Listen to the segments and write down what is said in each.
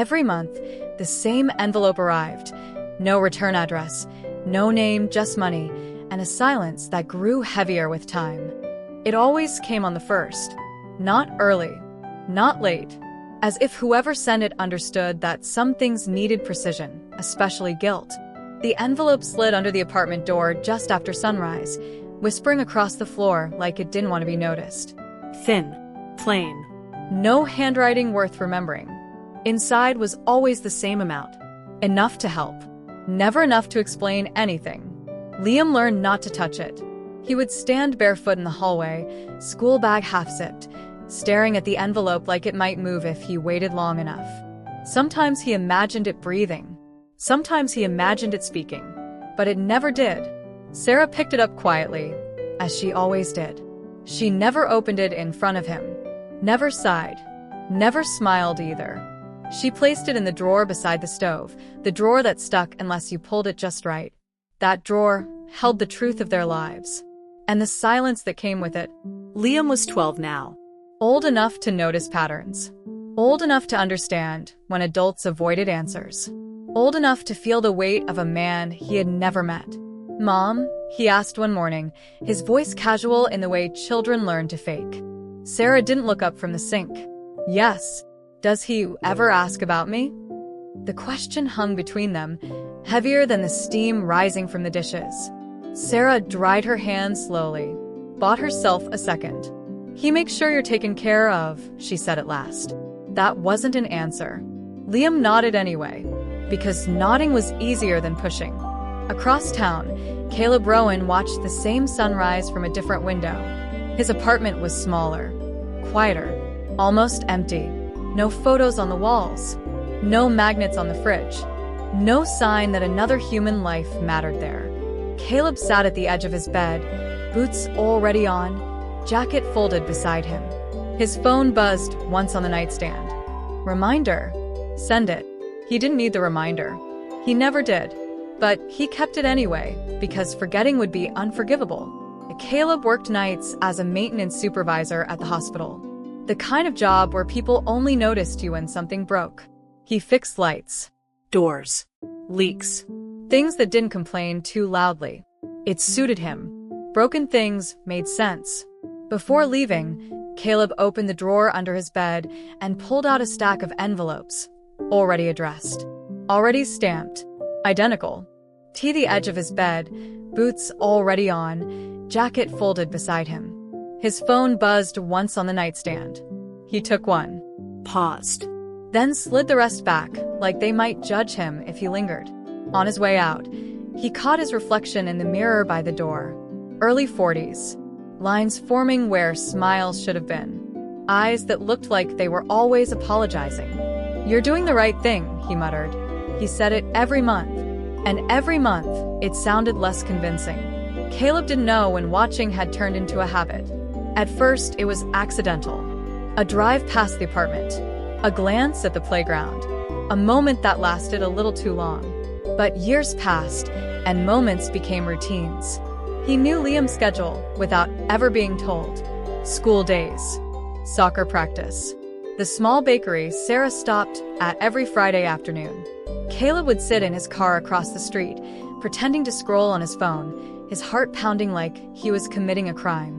Every month, the same envelope arrived. No return address, no name, just money, and a silence that grew heavier with time. It always came on the first. Not early, not late. As if whoever sent it understood that some things needed precision, especially guilt. The envelope slid under the apartment door just after sunrise, whispering across the floor like it didn't want to be noticed. Thin, plain. No handwriting worth remembering. Inside was always the same amount. Enough to help. Never enough to explain anything. Liam learned not to touch it. He would stand barefoot in the hallway, school bag half-zipped, staring at the envelope like it might move if he waited long enough. Sometimes he imagined it breathing. Sometimes he imagined it speaking. But it never did. Sarah picked it up quietly, as she always did. She never opened it in front of him. Never sighed. Never smiled either. She placed it in the drawer beside the stove, the drawer that stuck unless you pulled it just right. That drawer held the truth of their lives. And the silence that came with it. Liam was 12 now. Old enough to notice patterns. Old enough to understand when adults avoided answers. Old enough to feel the weight of a man he had never met. "Mom?" he asked one morning, his voice casual in the way children learn to fake. Sarah didn't look up from the sink. "Yes. Does he ever ask about me?" The question hung between them, heavier than the steam rising from the dishes. Sarah dried her hands slowly, bought herself a second. "He makes sure you're taken care of," she said at last. That wasn't an answer. Liam nodded anyway, because nodding was easier than pushing. Across town, Caleb Rowan watched the same sunrise from a different window. His apartment was smaller, quieter, almost empty. No photos on the walls. No magnets on the fridge. No sign that another human life mattered there. Caleb sat at the edge of his bed, boots already on, jacket folded beside him. His phone buzzed once on the nightstand. Reminder. Send it. He didn't need the reminder. He never did. But he kept it anyway, because forgetting would be unforgivable. Caleb worked nights as a maintenance supervisor at the hospital. The kind of job where people only noticed you when something broke. He fixed lights, Doors. Leaks. things that didn't complain too loudly. It suited him. Broken things made sense. Before leaving, Caleb opened the drawer under his bed and pulled out a stack of envelopes, already addressed, already stamped, identical. To the edge of his bed, boots already on, jacket folded beside him. His phone buzzed once on the nightstand. He took one, Paused. then slid the rest back, like they might judge him if he lingered. On his way out, he caught his reflection in the mirror by the door. Early 40s. Lines forming where smiles should have been. Eyes that looked like they were always apologizing. "You're doing the right thing," he muttered. He said it every month. And every month, it sounded less convincing. Caleb didn't know when watching had turned into a habit. At first, it was accidental. A drive past the apartment. A glance at the playground. A moment that lasted a little too long. But years passed, and moments became routines. He knew Liam's schedule without ever being told. School days. Soccer practice. The small bakery Sarah stopped at every Friday afternoon. Caleb would sit in his car across the street, pretending to scroll on his phone, his heart pounding like he was committing a crime.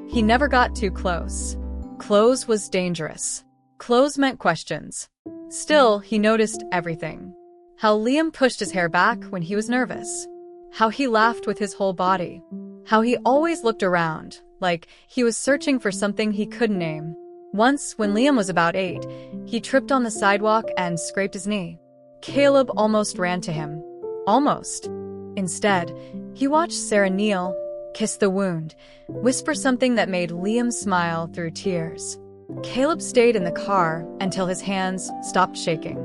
He never got too close. Close was dangerous. Close meant questions. Still, he noticed everything. How Liam pushed his hair back when he was nervous. How he laughed with his whole body. How he always looked around, like he was searching for something he couldn't name. Once, when Liam was about 8, he tripped on the sidewalk and scraped his knee. Caleb almost ran to him. Almost. Instead, he watched Sarah kneel, kiss the wound, whisper something that made Liam smile through tears. Caleb stayed in the car until his hands stopped shaking.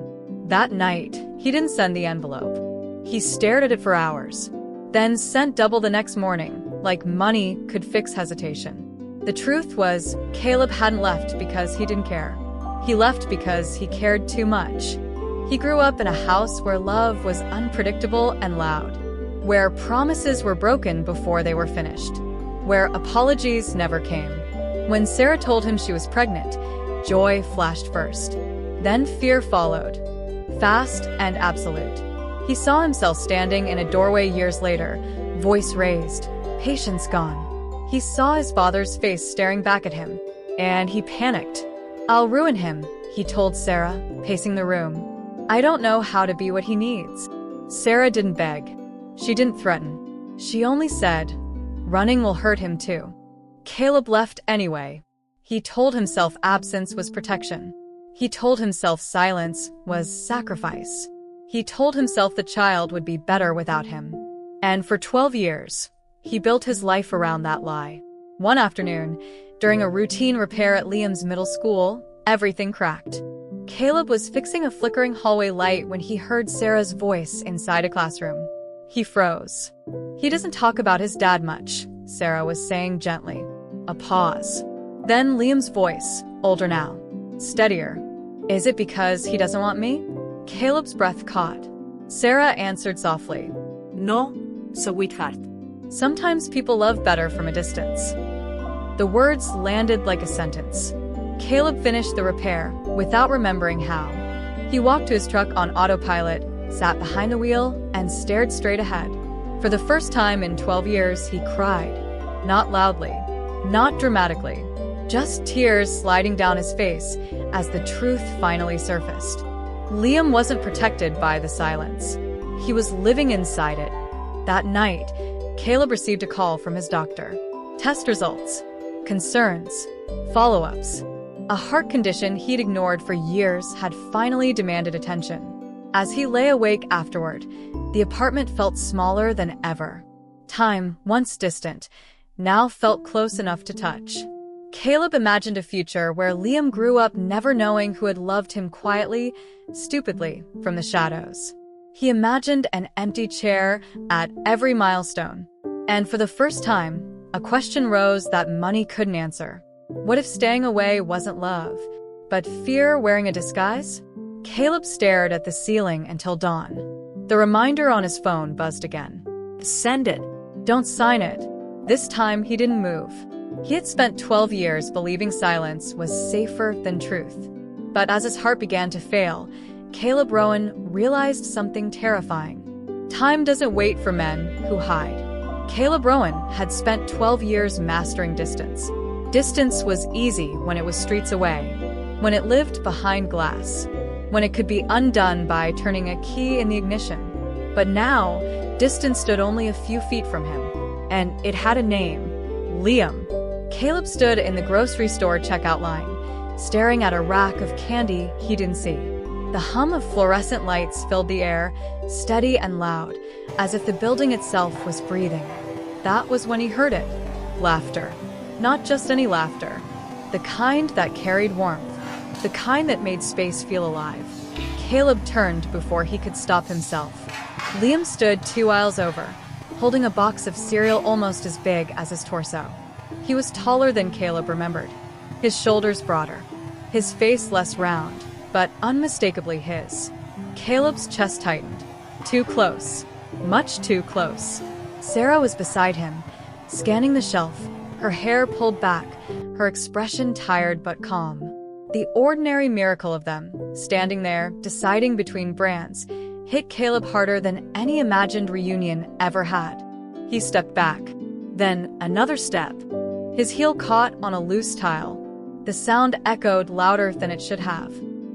That night, he didn't send the envelope. He stared at it for hours, then sent double the next morning, like money could fix hesitation. The truth was, Caleb hadn't left because he didn't care. He left because he cared too much. He grew up in a house where love was unpredictable and loud, where promises were broken before they were finished, where apologies never came. When Sarah told him she was pregnant, joy flashed first. Then fear followed. fast and absolute. He saw himself standing in a doorway years later, voice raised, patience gone. He saw his father's face staring back at him, and he panicked. "I'll ruin him," he told Sarah, pacing the room. "I don't know how to be what he needs." Sarah didn't beg. She didn't threaten. She only said, "Running will hurt him too." Caleb left anyway. He told himself absence was protection. He told himself silence was sacrifice. He told himself the child would be better without him. And for 12 years, he built his life around that lie. One afternoon, during a routine repair at Liam's middle school, everything cracked. Caleb was fixing a flickering hallway light when he heard Sarah's voice inside a classroom. He froze. "He doesn't talk about his dad much," Sarah was saying gently. A pause. Then Liam's voice, older now, steadier. "Is it because he doesn't want me?" Caleb's breath caught. Sarah answered softly. No, sweetheart. "Sometimes people love better from a distance." The words landed like a sentence. Caleb finished the repair without remembering how. He walked to his truck on autopilot, sat behind the wheel, and stared straight ahead. For the first time in 12 years, he cried. Not loudly, not dramatically, just tears sliding down his face as the truth finally surfaced. Liam wasn't protected by the silence. He was living inside it. That night, Caleb received a call from his doctor. Test results, concerns, follow-ups. A heart condition he'd ignored for years had finally demanded attention. As he lay awake afterward, the apartment felt smaller than ever. Time, once distant, now felt close enough to touch. Caleb imagined a future where Liam grew up never knowing who had loved him quietly, stupidly, from the shadows. He imagined an empty chair at every milestone. And for the first time, a question rose that money couldn't answer. What if staying away wasn't love, but fear wearing a disguise? Caleb stared at the ceiling until dawn. The reminder on his phone buzzed again. "Send it. Don't sign it." This time, he didn't move. He had spent 12 years believing silence was safer than truth. But as his heart began to fail, Caleb Rowan realized something terrifying. Time doesn't wait for men who hide. Caleb Rowan had spent 12 years mastering distance. Distance was easy when it was streets away, when it lived behind glass, when it could be undone by turning a key in the ignition. But now, distance stood only a few feet from him, and it had a name, Liam. Caleb stood in the grocery store checkout line, staring at a rack of candy he didn't see. The hum of fluorescent lights filled the air, steady and loud, as if the building itself was breathing. That was when he heard it. Laughter. Not just any laughter. The kind that carried warmth. The kind that made space feel alive. Caleb turned before he could stop himself. Liam stood 2 aisles over, holding a box of cereal almost as big as his torso. He was taller than Caleb remembered, his shoulders broader, his face less round, but unmistakably his. Caleb's chest tightened. Too close. Much too close. Sarah was beside him, scanning the shelf, her hair pulled back, her expression tired but calm. The ordinary miracle of them, standing there, deciding between brands, hit Caleb harder than any imagined reunion ever had. He stepped back. Then another step. His heel caught on a loose tile. The sound echoed louder than it should have.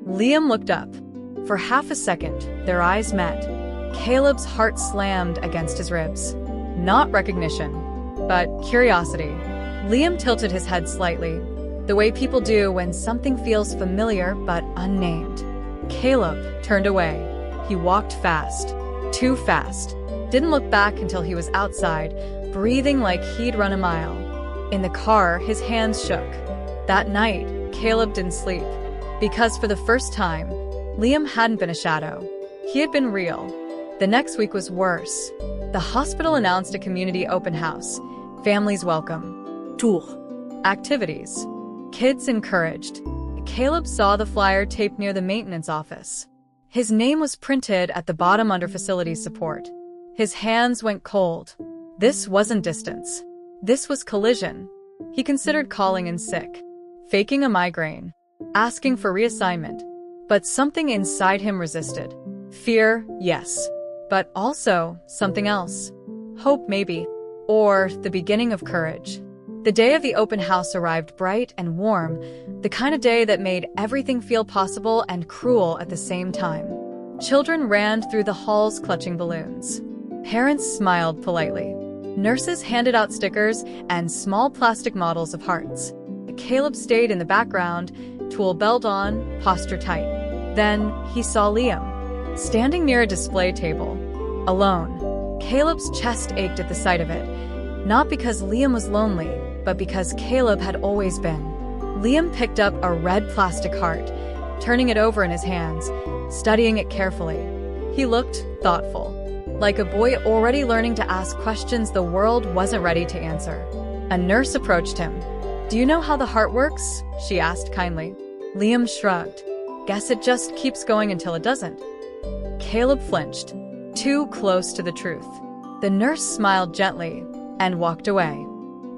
Liam looked up. For half a second, their eyes met. Caleb's heart slammed against his ribs. Not recognition, but curiosity. Liam tilted his head slightly, the way people do when something feels familiar but unnamed. Caleb turned away. He walked fast. Too fast. Didn't look back until he was outside, breathing like he'd run a mile. In the car, his hands shook. That night, Caleb didn't sleep. Because for the first time, Liam hadn't been a shadow. He had been real. The next week was worse. The hospital announced a community open house. Families welcome. Tour. Activities. Kids encouraged. Caleb saw the flyer taped near the maintenance office. His name was printed at the bottom under facility support. His hands went cold. This wasn't distance. This was collision. He considered calling in sick, faking a migraine, asking for reassignment. But something inside him resisted. Fear, yes. But also something else. Hope, maybe. Or the beginning of courage. The day of the open house arrived bright and warm, the kind of day that made everything feel possible and cruel at the same time. Children ran through the halls clutching balloons. Parents smiled politely. Nurses handed out stickers and small plastic models of hearts. Caleb stayed in the background, tool belt on, posture tight. Then he saw Liam, standing near a display table, alone. Caleb's chest ached at the sight of it, not because Liam was lonely, but because Caleb had always been. Liam picked up a red plastic heart, turning it over in his hands, studying it carefully. He looked thoughtful, like a boy already learning to ask questions the world wasn't ready to answer. A nurse approached him. "Do you know how the heart works?" she asked kindly. Liam shrugged. "Guess it just keeps going until it doesn't." Caleb flinched, too close to the truth. The nurse smiled gently and walked away.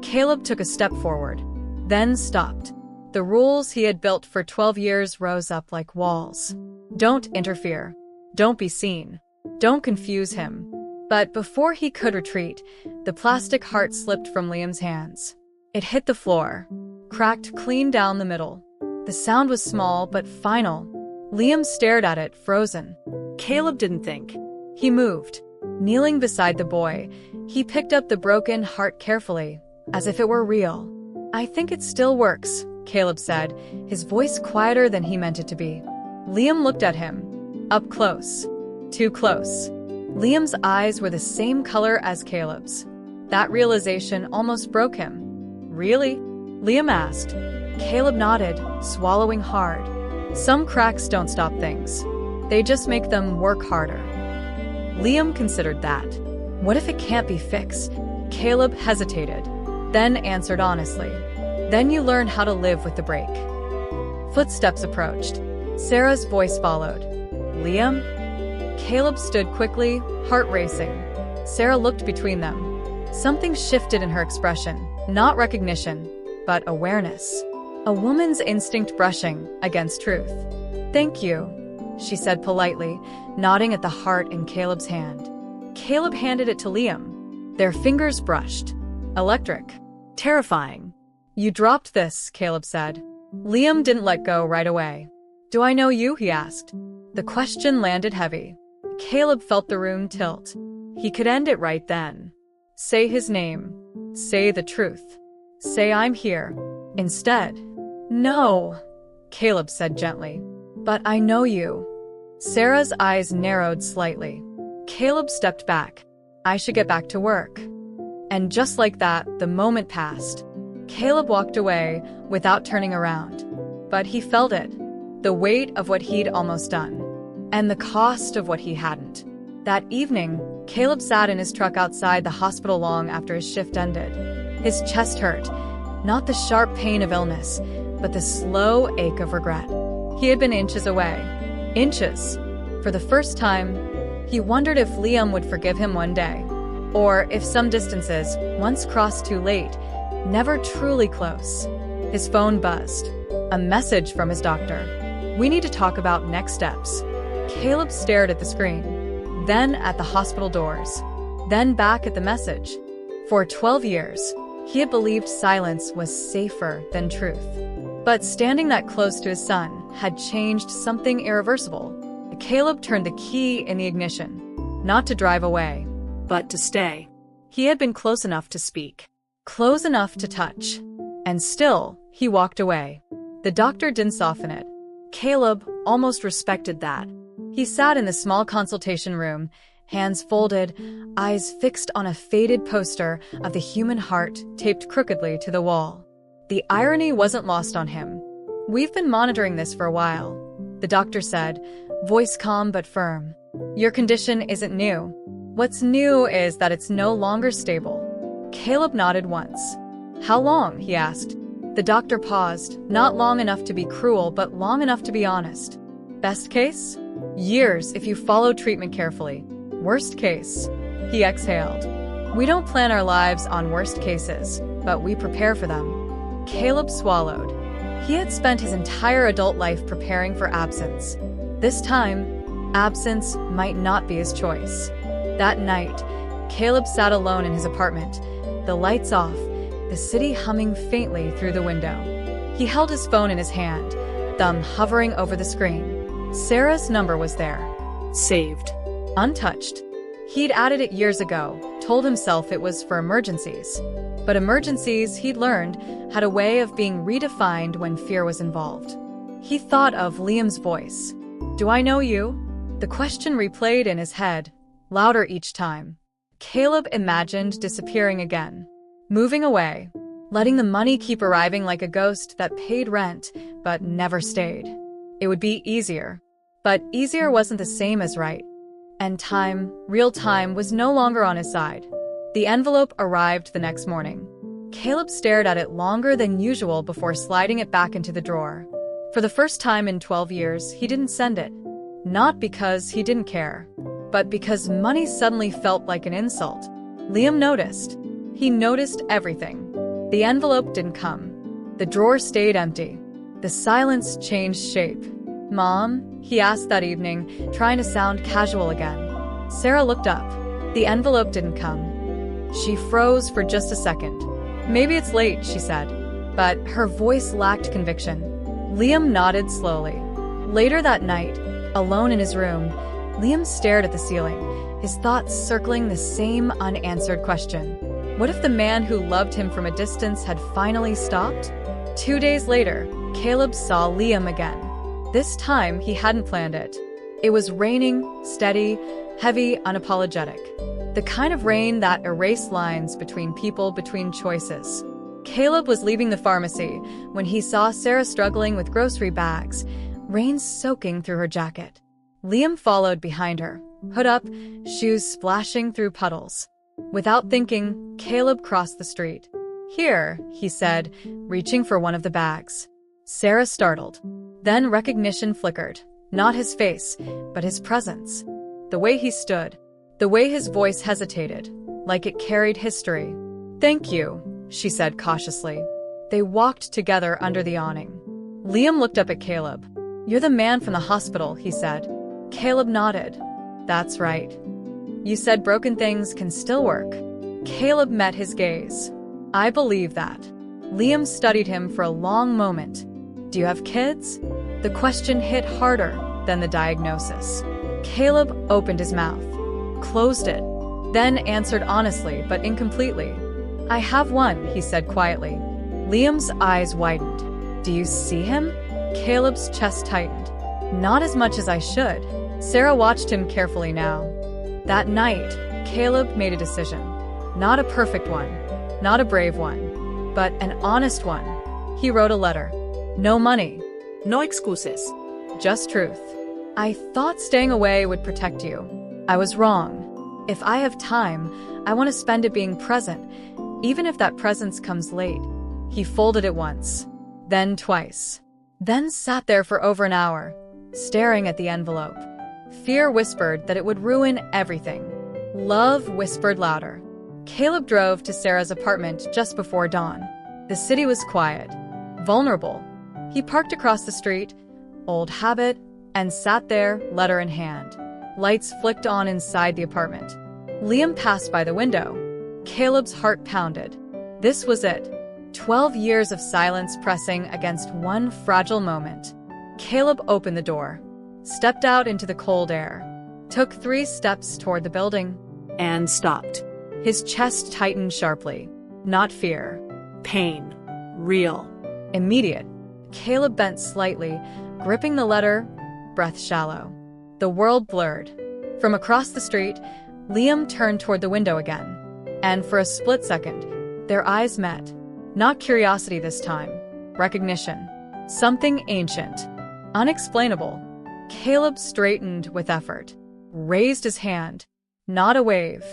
Caleb took a step forward, then stopped. The rules he had built for 12 years rose up like walls. Don't interfere. Don't be seen. Don't confuse him. But before he could retreat, the plastic heart slipped from Liam's hands. It hit the floor, cracked clean down the middle. The sound was small but final. Liam stared at it, frozen. Caleb didn't think. He moved. Kneeling beside the boy, he picked up the broken heart carefully, as if it were real. "I think it still works," Caleb said, his voice quieter than he meant it to be. Liam looked at him. Up close. Too close. Liam's eyes were the same color as Caleb's. That realization almost broke him. "Really?" Liam asked. Caleb nodded, swallowing hard. Some cracks don't stop things. They just make them work harder. Liam considered that. What if it can't be fixed? Caleb hesitated, then answered honestly. "Then you learn how to live with the break." Footsteps approached. Sarah's voice followed. "Liam?" Caleb stood quickly, heart racing. Sarah looked between them. Something shifted in her expression, not recognition, but awareness. A woman's instinct brushing against truth. "Thank you," she said politely, nodding at the heart in Caleb's hand. Caleb handed it to Liam. Their fingers brushed. Electric. Terrifying. "You dropped this," Caleb said. Liam didn't let go right away. "Do I know you?" he asked. The question landed heavy. Caleb felt the room tilt. He could end it right then. Say his name. Say the truth. Say I'm here. Instead, "No," Caleb said gently. "But I know you." Sarah's eyes narrowed slightly. Caleb stepped back. "I should get back to work." And just like that, the moment passed. Caleb walked away without turning around. But he felt it. The weight of what he'd almost done. And the cost of what he hadn't. That evening, Caleb sat in his truck outside the hospital long after his shift ended. His chest hurt. Not the sharp pain of illness, but the slow ache of regret. He had been inches away. Inches. For the first time, he wondered if Liam would forgive him one day. Or if some distances, once crossed too late, never truly close. His phone buzzed. A message from his doctor. "We need to talk about next steps." Caleb stared at the screen, then at the hospital doors, then back at the message. For 12 years, he had believed silence was safer than truth. But standing that close to his son had changed something irreversible. Caleb turned the key in the ignition, not to drive away, but to stay. He had been close enough to speak, close enough to touch, and still he walked away. The doctor didn't soften it. Caleb almost respected that. He sat in the small consultation room, hands folded, eyes fixed on a faded poster of the human heart taped crookedly to the wall. The irony wasn't lost on him. "We've been monitoring this for a while," the doctor said, voice calm but firm. "Your condition isn't new. What's new is that it's no longer stable." Caleb nodded once. "How long?" he asked. The doctor paused, not long enough to be cruel, but long enough to be honest. "Best case? Years if you follow treatment carefully. Worst case?" He exhaled. "We don't plan our lives on worst cases, but we prepare for them." Caleb swallowed. He had spent his entire adult life preparing for absence. This time, absence might not be his choice. That night, Caleb sat alone in his apartment, the lights off, the city humming faintly through the window. He held his phone in his hand, thumb hovering over the screen. Sarah's number was there. Saved. Untouched. He'd added it years ago, told himself it was for emergencies. But emergencies, he'd learned, had a way of being redefined when fear was involved. He thought of Liam's voice. "Do I know you?" The question replayed in his head, louder each time. Caleb imagined disappearing again, moving away, letting the money keep arriving like a ghost that paid rent but never stayed. It would be easier. But easier wasn't the same as right. And time, real time, was no longer on his side. The envelope arrived the next morning. Caleb stared at it longer than usual before sliding it back into the drawer. For the first time in 12 years, he didn't send it. Not because he didn't care, but because money suddenly felt like an insult. Liam noticed. He noticed everything. The envelope didn't come. The drawer stayed empty. The silence changed shape. "Mom?" he asked that evening, trying to sound casual again. Sarah looked up. The envelope didn't come. She froze for just a second. "Maybe it's late," she said, but her voice lacked conviction. Liam nodded slowly. Later that night, alone in his room, Liam stared at the ceiling, his thoughts circling the same unanswered question. What if the man who loved him from a distance had finally stopped? 2 days later, Caleb saw Liam again. This time, he hadn't planned it. It was raining, steady, heavy, unapologetic. The kind of rain that erased lines between people, between choices. Caleb was leaving the pharmacy when he saw Sarah struggling with grocery bags, rain soaking through her jacket. Liam followed behind her, hood up, shoes splashing through puddles. Without thinking, Caleb crossed the street. "Here," he said, reaching for one of the bags. Sarah startled. Then recognition flickered. Not his face, but his presence. The way he stood. The way his voice hesitated, like it carried history. "Thank you," she said cautiously. They walked together under the awning. Liam looked up at Caleb. "You're the man from the hospital," he said. Caleb nodded. "That's right. You said broken things can still work." Caleb met his gaze. "I believe that." Liam studied him for a long moment. "Do you have kids?" The question hit harder than the diagnosis. Caleb opened his mouth, closed it, then answered honestly but incompletely. "I have one," he said quietly. Liam's eyes widened. "Do you see him?" Caleb's chest tightened. "Not as much as I should." Sarah watched him carefully now. That night, Caleb made a decision. Not a perfect one, not a brave one, but an honest one. He wrote a letter. No money. No excuses. Just truth. "I thought staying away would protect you. I was wrong. If I have time, I want to spend it being present, even if that presence comes late." He folded it once, then twice, then sat there for over an hour, staring at the envelope. Fear whispered that it would ruin everything. Love whispered louder. Caleb drove to Sarah's apartment just before dawn. The city was quiet, vulnerable. He parked across the street, old habit, and sat there, letter in hand. Lights flicked on inside the apartment. Liam passed by the window. Caleb's heart pounded. This was it. 12 years of silence pressing against one fragile moment. Caleb opened the door, stepped out into the cold air, took 3 steps toward the building, And stopped. his chest tightened sharply. Not fear. Pain. Real. Immediate. Caleb bent slightly, gripping the letter, breath shallow. The world blurred. From across the street, Liam turned toward the window again. And for a split second, their eyes met. Not curiosity this time. Recognition. Something ancient. Unexplainable. Caleb straightened with effort. Raised his hand. Not a wave.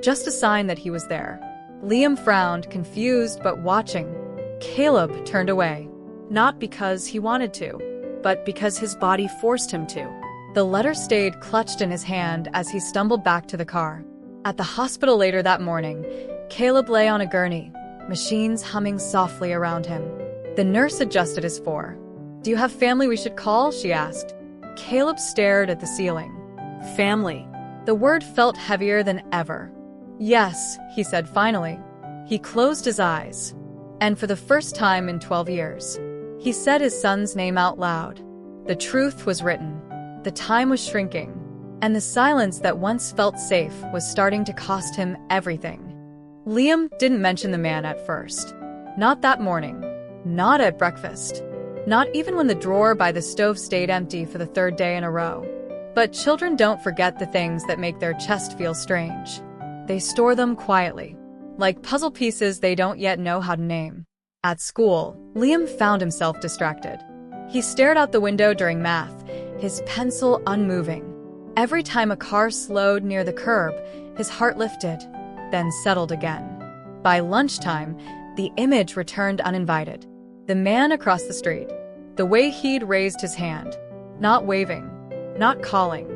Just a sign that he was there. Liam frowned, confused but watching. Caleb turned away. Not because he wanted to, but because his body forced him to. The letter stayed clutched in his hand as he stumbled back to the car. At the hospital later that morning, Caleb lay on a gurney, machines humming softly around him. The nurse adjusted his four. "Do you have family we should call?" she asked. Caleb stared at the ceiling. Family. The word felt heavier than ever. "Yes," he said finally. He closed his eyes. And for the first time in 12 years, he said his son's name out loud. The truth was written. The time was shrinking. And the silence that once felt safe was starting to cost him everything. Liam didn't mention the man at first. Not that morning. Not at breakfast. Not even when the drawer by the stove stayed empty for the third day in a row. But children don't forget the things that make their chest feel strange. They store them quietly, like puzzle pieces they don't yet know how to name. At school, Liam found himself distracted. He stared out the window during math, his pencil unmoving. Every time a car slowed near the curb, his heart lifted, then settled again. By lunchtime, the image returned uninvited. The man across the street, the way he'd raised his hand, not waving, not calling,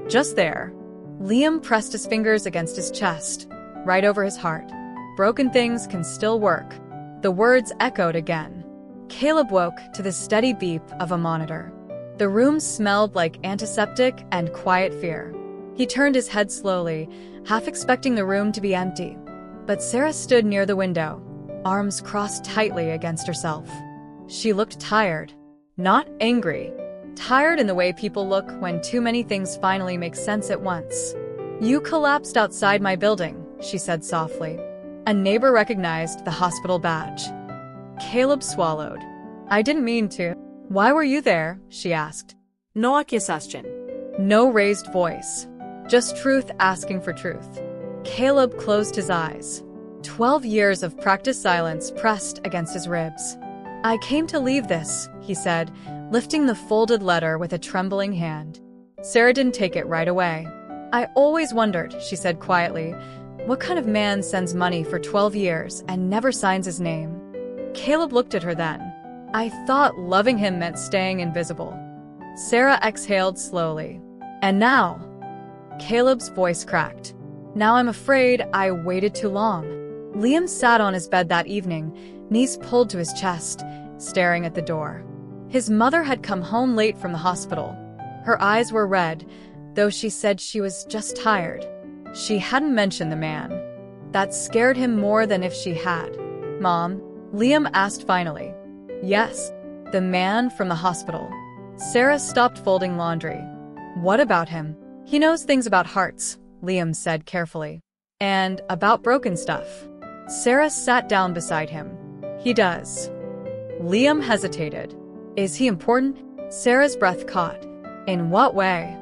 just there. Liam pressed his fingers against his chest, right over his heart. Broken things can still work. The words echoed again. Caleb woke to the steady beep of a monitor. The room smelled like antiseptic and quiet fear. He turned his head slowly, half expecting the room to be empty. But Sarah stood near the window, arms crossed tightly against herself. She looked tired, not angry. Tired in the way people look when too many things finally make sense at once. "You collapsed outside my building," she said softly. A neighbor recognized the hospital badge. Caleb swallowed. "I didn't mean to." "Why were you there?" she asked. No accusation. No raised voice. Just truth asking for truth. Caleb closed his eyes. 12 years of practiced silence pressed against his ribs. "I came to leave this," he said, lifting the folded letter with a trembling hand. Sarah didn't take it right away. "I always wondered," she said quietly, "what kind of man sends money for 12 years and never signs his name?" Caleb looked at her then. "I thought loving him meant staying invisible." Sarah exhaled slowly. "And now?" Caleb's voice cracked. "Now I'm afraid I waited too long." Liam sat on his bed that evening, knees pulled to his chest, staring at the door. His mother had come home late from the hospital. Her eyes were red, though she said she was just tired. She hadn't mentioned the man. That scared him more than if she had. "Mom?" Liam asked finally. "Yes, the man from the hospital." Sarah stopped folding laundry. "What about him?" "He knows things about hearts," Liam said carefully. "And about broken stuff." Sarah sat down beside him. "He does." Liam hesitated. "Is he important?" Sarah's breath caught. "In what way?"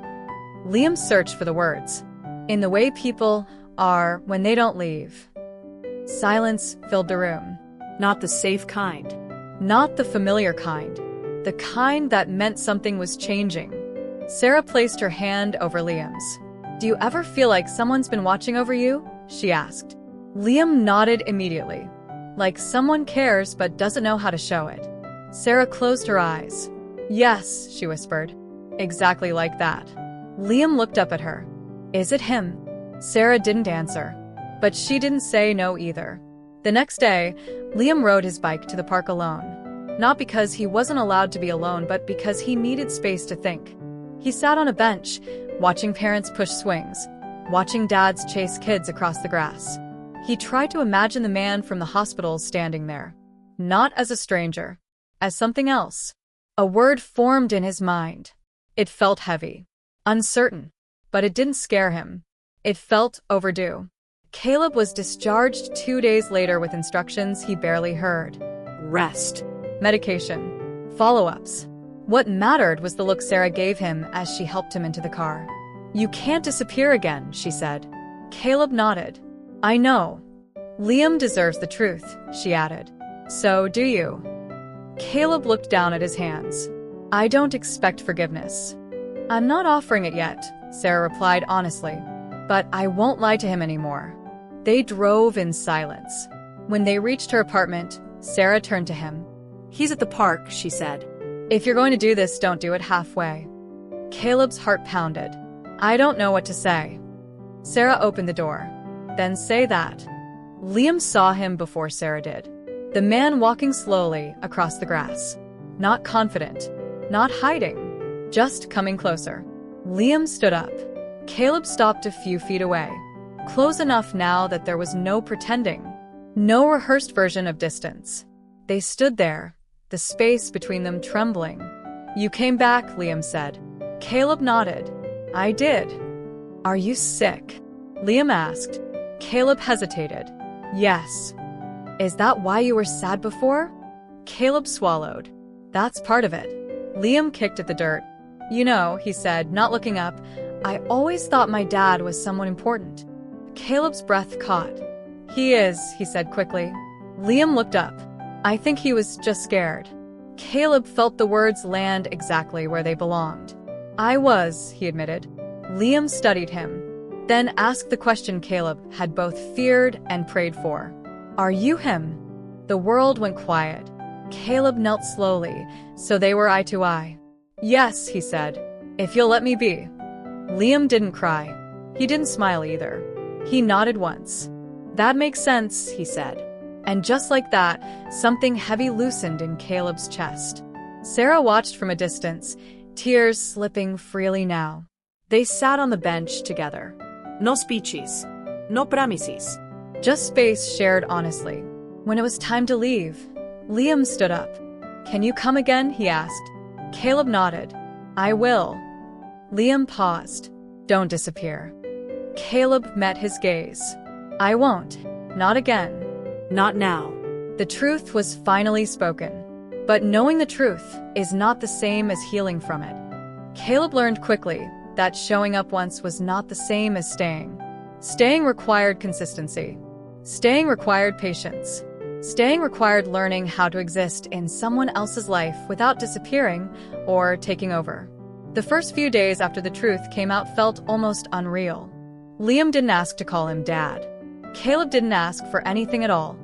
Liam searched for the words. "In the way people are when they don't leave." Silence filled the room. Not the safe kind. Not the familiar kind. The kind that meant something was changing. Sarah placed her hand over Liam's. "Do you ever feel like someone's been watching over you?" she asked. Liam nodded immediately. "Like someone cares but doesn't know how to show it." Sarah closed her eyes. "Yes," she whispered. "Exactly like that." Liam looked up at her. "Is it him?" Sarah didn't answer. But she didn't say no either. The next day, Liam rode his bike to the park alone. Not because he wasn't allowed to be alone, but because he needed space to think. He sat on a bench, watching parents push swings, watching dads chase kids across the grass. He tried to imagine the man from the hospital standing there. Not as a stranger, as something else. A word formed in his mind. It felt heavy, uncertain, but it didn't scare him. It felt overdue. Caleb was discharged 2 days later with instructions he barely heard. Rest. Medication. Follow-ups. What mattered was the look Sarah gave him as she helped him into the car. "You can't disappear again," she said. Caleb nodded. "I know." "Liam deserves the truth," she added. "So do you." Caleb looked down at his hands. "I don't expect forgiveness." "I'm not offering it yet," Sarah replied honestly. "But I won't lie to him anymore." They drove in silence. When they reached her apartment, Sarah turned to him. "He's at the park," she said. "If you're going to do this, don't do it halfway." Caleb's heart pounded. "I don't know what to say." Sarah opened the door. "Then say that." Liam saw him before Sarah did. The man walking slowly across the grass. Not confident. Not hiding. Just coming closer. Liam stood up. Caleb stopped a few feet away. Close enough now that there was no pretending. No rehearsed version of distance. They stood there, the space between them trembling. "You came back," Liam said. Caleb nodded. "I did." "Are you sick?" Liam asked. Caleb hesitated. "Yes." "Is that why you were sad before?" Caleb swallowed. "That's part of it." Liam kicked at the dirt. "You know," he said, not looking up, "I always thought my dad was someone important." Caleb's breath caught. "He is," he said quickly. Liam looked up. "I think he was just scared." Caleb felt the words land exactly where they belonged. "I was," he admitted. Liam studied him, then asked the question Caleb had both feared and prayed for. "Are you him?" The world went quiet. Caleb knelt slowly, so they were eye to eye. "Yes," he said, "if you'll let me be." Liam didn't cry. He didn't smile either. He nodded once. "That makes sense," he said. And just like that, something heavy loosened in Caleb's chest. Sarah watched from a distance, tears slipping freely now. They sat on the bench together. No speeches. No promises. Just space shared honestly. When it was time to leave, Liam stood up. "Can you come again?" he asked. Caleb nodded. "I will." Liam paused. "Don't disappear." Caleb met his gaze. "I won't. Not again." Not now. The truth was finally spoken. But knowing the truth is not the same as healing from it. Caleb learned quickly that showing up once was not the same as staying. Staying required consistency. Staying required patience. Staying required learning how to exist in someone else's life without disappearing or taking over. The first few days after the truth came out felt almost unreal. Liam didn't ask to call him dad. Caleb didn't ask for anything at all.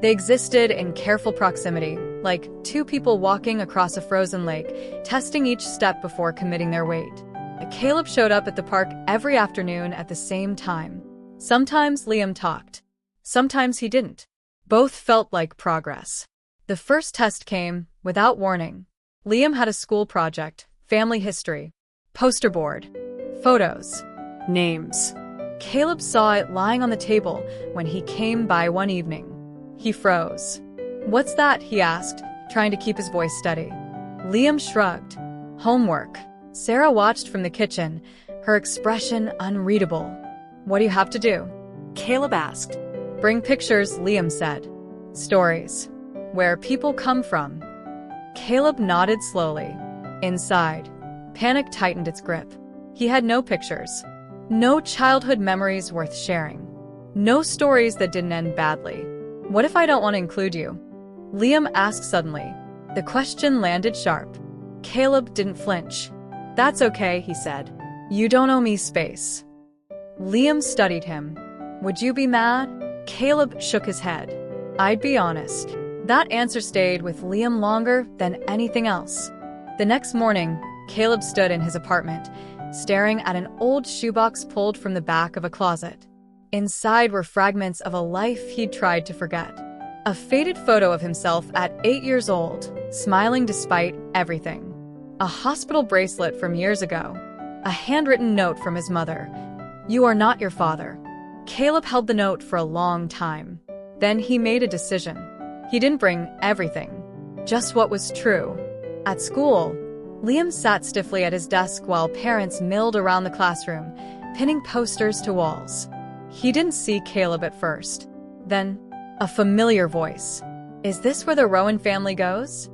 They existed in careful proximity, like two people walking across a frozen lake, testing each step before committing their weight. Caleb showed up at the park every afternoon at the same time. Sometimes Liam talked. Sometimes he didn't. Both felt like progress. The first test came without warning. Liam had a school project, family history, poster board, photos, names. Caleb saw it lying on the table when he came by one evening. He froze. "What's that?" he asked, trying to keep his voice steady. Liam shrugged. "Homework." Sarah watched from the kitchen, her expression unreadable. "What do you have to do?" Caleb asked. "Bring pictures," Liam said. "Stories. Where people come from." Caleb nodded slowly. Inside, panic tightened its grip. He had no pictures. No childhood memories worth sharing. No stories that didn't end badly. "What if I don't want to include you?" Liam asked suddenly. The question landed sharp. Caleb didn't flinch. "That's okay," he said. "You don't owe me space." Liam studied him. "Would you be mad?" Caleb shook his head. "I'd be honest." That answer stayed with Liam longer than anything else. The next morning, Caleb stood in his apartment, staring at an old shoebox pulled from the back of a closet. Inside were fragments of a life he'd tried to forget. A faded photo of himself at 8 years old, smiling despite everything. A hospital bracelet from years ago. A handwritten note from his mother. "You are not your father." Caleb held the note for a long time. Then he made a decision. He didn't bring everything, just what was true. At school, Liam sat stiffly at his desk while parents milled around the classroom, pinning posters to walls. He didn't see Caleb at first. Then, a familiar voice. "Is this where the Rowan family goes?"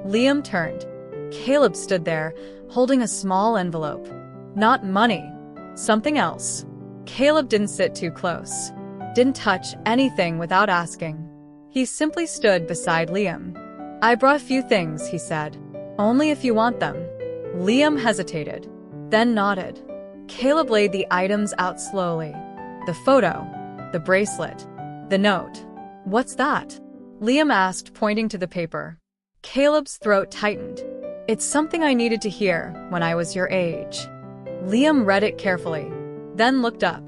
Liam turned. Caleb stood there, holding a small envelope. Not money. Something else. Caleb didn't sit too close. Didn't touch anything without asking. He simply stood beside Liam. "I brought a few things," he said. "Only if you want them." Liam hesitated, then nodded. Caleb laid the items out slowly. The photo, the bracelet, the note. "What's that?" Liam asked, pointing to the paper. Caleb's throat tightened. "It's something I needed to hear when I was your age." Liam read it carefully, then looked up.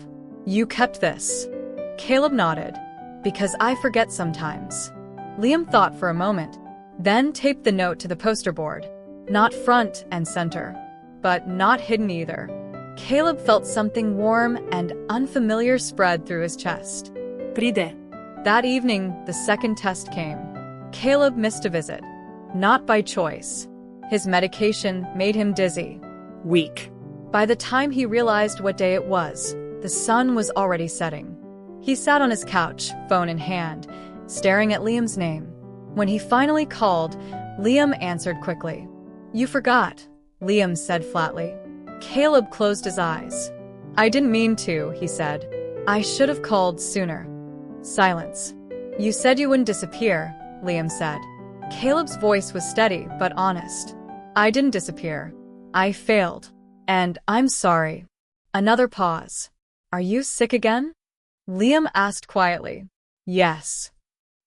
"You kept this?" Caleb nodded. "Because I forget sometimes." Liam thought for a moment, then taped the note to the poster board. Not front and center, but not hidden either. Caleb felt something warm and unfamiliar spread through his chest. Pride. That evening, the second test came. Caleb missed a visit. Not by choice. His medication made him dizzy. Weak. By the time he realized what day it was, the sun was already setting. He sat on his couch, phone in hand, staring at Liam's name. When he finally called, Liam answered quickly. "You forgot," Liam said flatly. Caleb closed his eyes. "I didn't mean to," he said. "I should have called sooner." Silence. "You said you wouldn't disappear," Liam said. Caleb's voice was steady but honest. "I didn't disappear. I failed. And I'm sorry." Another pause. "Are you sick again?" Liam asked quietly. "Yes."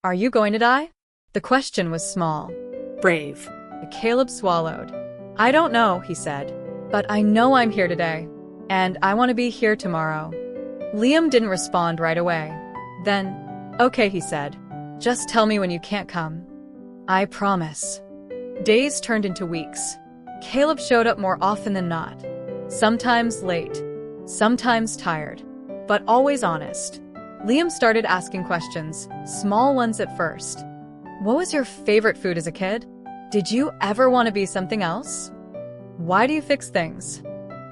"Are you going to die?" The question was small. Brave. Caleb swallowed. "I don't know," he said. "But I know I'm here today. And I want to be here tomorrow." Liam didn't respond right away. Then, "Okay," he said. "Just tell me when you can't come." "I promise." Days turned into weeks. Caleb showed up more often than not. Sometimes late, sometimes tired, but always honest. Liam started asking questions, small ones at first. "What was your favorite food as a kid? Did you ever want to be something else? Why do you fix things?"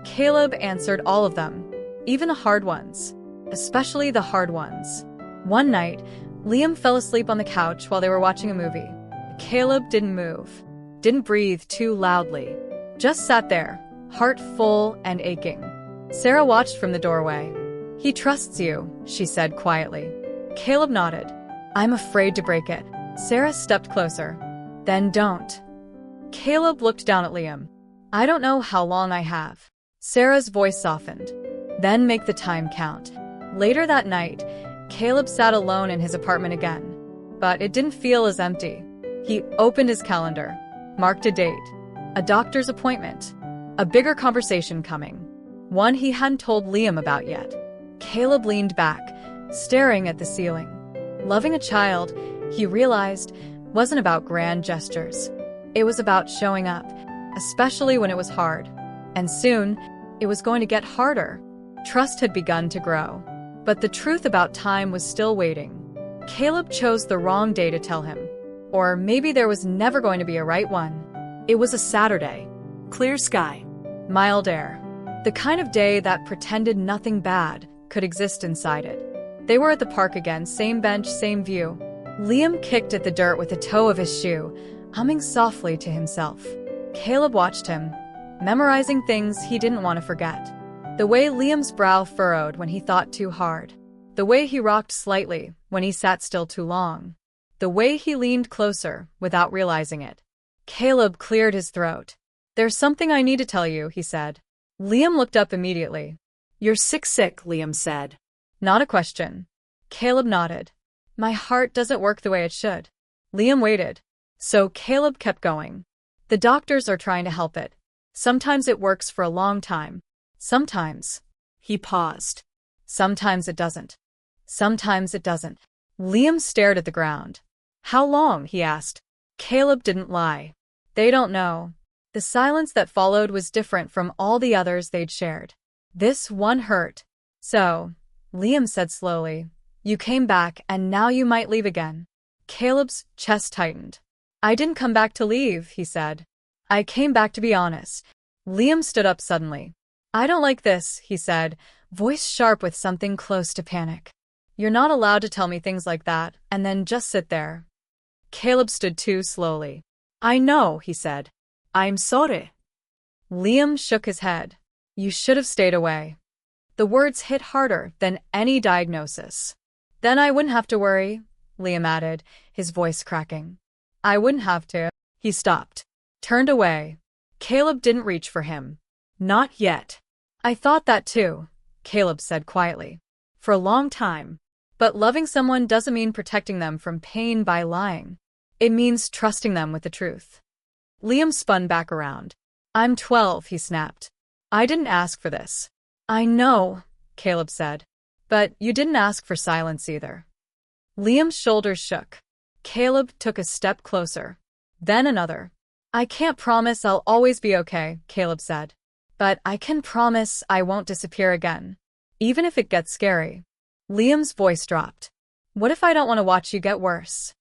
Caleb answered all of them, even the hard ones, especially the hard ones. One night, Liam fell asleep on the couch while they were watching a movie. Caleb didn't move, didn't breathe too loudly, just sat there, heart full and aching. Sarah watched from the doorway. "He trusts you," she said quietly. Caleb nodded. "I'm afraid to break it." Sarah stepped closer. "Then don't." Caleb looked down at Liam. "I don't know how long I have." Sarah's voice softened. "Then make the time count." Later that night, Caleb sat alone in his apartment again. But it didn't feel as empty. He opened his calendar, marked a date, a doctor's appointment, a bigger conversation coming, one he hadn't told Liam about yet. Caleb leaned back, staring at the ceiling. Loving a child, he realized, wasn't about grand gestures. It was about showing up, especially when it was hard. And soon, it was going to get harder. Trust had begun to grow. But the truth about time was still waiting. Caleb chose the wrong day to tell him. Or maybe there was never going to be a right one. It was a Saturday. Clear sky. Mild air. The kind of day that pretended nothing bad could exist inside it. They were at the park again, same bench, same view. Liam kicked at the dirt with the toe of his shoe, humming softly to himself. Caleb watched him, memorizing things he didn't want to forget. The way Liam's brow furrowed when he thought too hard. The way he rocked slightly when he sat still too long. The way he leaned closer without realizing it. Caleb cleared his throat. "There's something I need to tell you," he said. Liam looked up immediately. "You're sick," Liam said. Not a question. Caleb nodded. "My heart doesn't work the way it should." Liam waited. So Caleb kept going. "The doctors are trying to help it. Sometimes it works for a long time. Sometimes." He paused. "Sometimes it doesn't. Sometimes it doesn't." Liam stared at the ground. "How long?" he asked. Caleb didn't lie. "They don't know." The silence that followed was different from all the others they'd shared. This one hurt. "So," Liam said slowly, "you came back and now you might leave again." Caleb's chest tightened. "I didn't come back to leave," he said. "I came back to be honest." Liam stood up suddenly. "I don't like this," he said, voice sharp with something close to panic. "You're not allowed to tell me things like that and then just sit there." Caleb stood too slowly. "I know," he said. "I'm sorry." Liam shook his head. "You should have stayed away." The words hit harder than any diagnosis. "Then I wouldn't have to worry," Liam added, his voice cracking. "I wouldn't have to." He stopped, turned away. Caleb didn't reach for him. "Not yet." "I thought that too," Caleb said quietly. "For a long time. But loving someone doesn't mean protecting them from pain by lying. It means trusting them with the truth." Liam spun back around. "I'm 12, he snapped. "I didn't ask for this." "I know," Caleb said. "But you didn't ask for silence either." Liam's shoulders shook. Caleb took a step closer. Then another. I can't promise I'll always be okay, Caleb said. But I can promise I won't disappear again. Even if it gets scary. Liam's voice dropped. What if I don't want to watch you get worse?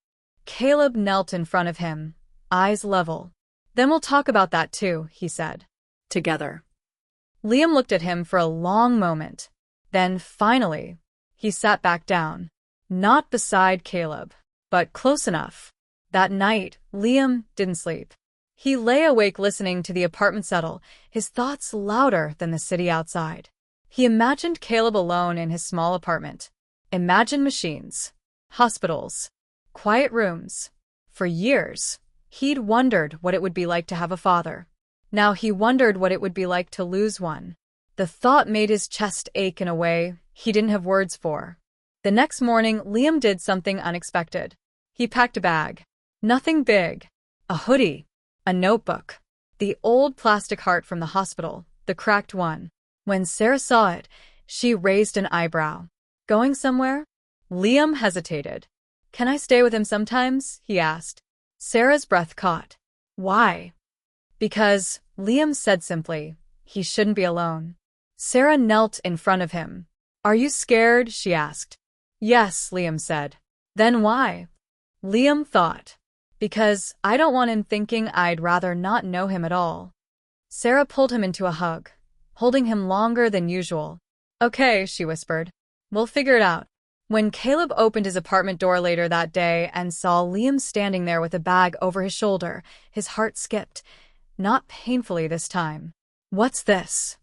Caleb knelt in front of him, eyes level. Then we'll talk about that too, he said. Together. Liam looked at him for a long moment. Then, finally, he sat back down. Not beside Caleb, but close enough. That night, Liam didn't sleep. He lay awake listening to the apartment settle, his thoughts louder than the city outside. He imagined Caleb alone in his small apartment. Imagined machines, hospitals, quiet rooms. For years, he'd wondered what it would be like to have a father. Now he wondered what it would be like to lose one. The thought made his chest ache in a way he didn't have words for. The next morning, Liam did something unexpected. He packed a bag. Nothing big. A hoodie. A notebook. The old plastic heart from the hospital, the cracked one. When Sarah saw it, she raised an eyebrow. Going somewhere? Liam hesitated. Can I stay with him sometimes? He asked. Sarah's breath caught. Why? Because, Liam said simply, he shouldn't be alone. Sarah knelt in front of him. Are you scared? She asked. Yes, Liam said. Then why? Liam thought. Because I don't want him thinking I'd rather not know him at all. Sarah pulled him into a hug, holding him longer than usual. Okay, she whispered. We'll figure it out. When Caleb opened his apartment door later that day and saw Liam standing there with a bag over his shoulder, his heart skipped. Not painfully this time. What's this?